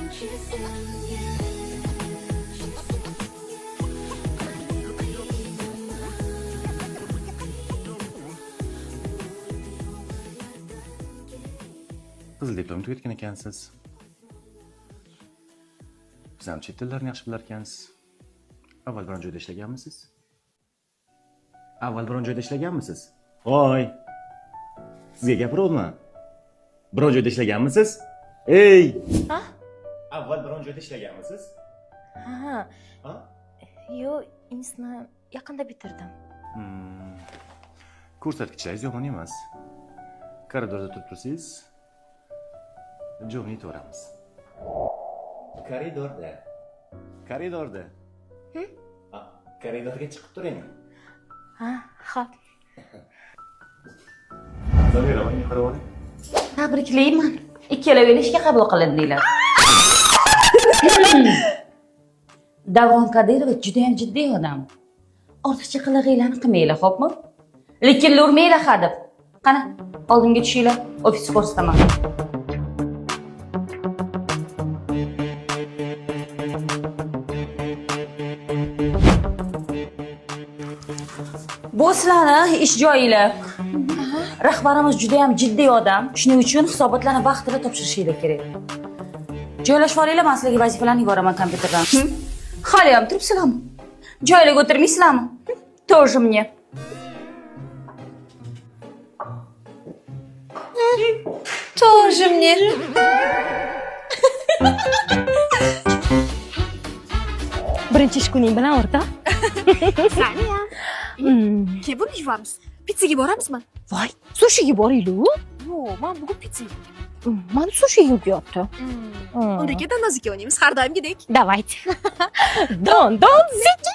Qizil diplom tugatgan ekansiz. Siz ham chet tillarni yaxshi bilar ekansiz. Avval biron joyda ishlaganmisiz? Voy. Sizga gapiryapman. Biron joyda ishlaganmisiz? Ey! Ha? Avval biron joyda ishlaganmisiz? Ha. Ha? Yo'q, insni yaqinda bitirdim. Ko'rsatkichlaringiz yomon emas. Koridorda turib tursangiz, jo'ni yetaveramiz. Koridorda. Koridorga chiqib turing. Ha, xo'p. Zamira, menga qarab oling. Tabriklayman. Ikkalavini ishga qabul qilindinglar. Davron Qodirov juda ham jiddiy odam. Ortiqcha qilig'inglarni qilmanglar, xo'pmi? Lekin urmanglar hadeb. Qani, oldimga tushinglar, ofisni ko'rsataman. Bu sizlarni ish joyinglar. Rahbarimiz juda ham jiddiy odam. Shuning uchun hisobotlarni vaqtida topshirishinglar kerak. Joylashib olinglar, men sizlarga vazifalarni yuboraman kompyuterdan. Hali ham turibsizlarmi? Joylarga o'tirmaysizlarmi? Тоже мне. Тоже мне. Birinchi ish kuning bilan o'rta. Saniya. Keyin ishvamiz. Pizzaga boramizmi? Voy, sushiga boringlar. Yo'q, men bugun pizzaga. Mana sushi yo'q-yo'qdi. Unda keyin nozik o'ynaymiz, har doimgidek. Давайте. Don, ziki.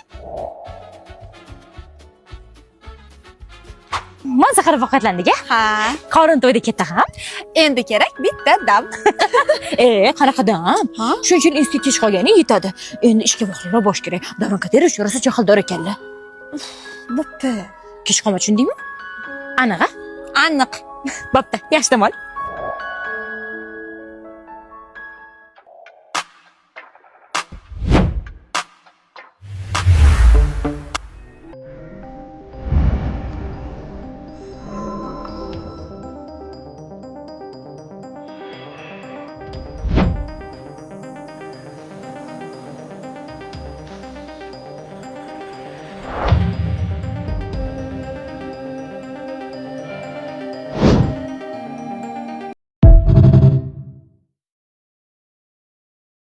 Mana sahar ovqatlandik-a? Ha. Qorin to'yda ketdi ham. Endi kerak bitta dam. Qanaqa dam? Shuning uchun institutga kech qolganing yetadi. Endi ishga vaqtliroq bosh kerak. Davron Qodirov rosa jahldor ekanlar. Bo'pti. Kech qolma, tushundingmi? Aniq-a? Aniq. Bo'pti, yaxshi dam ol.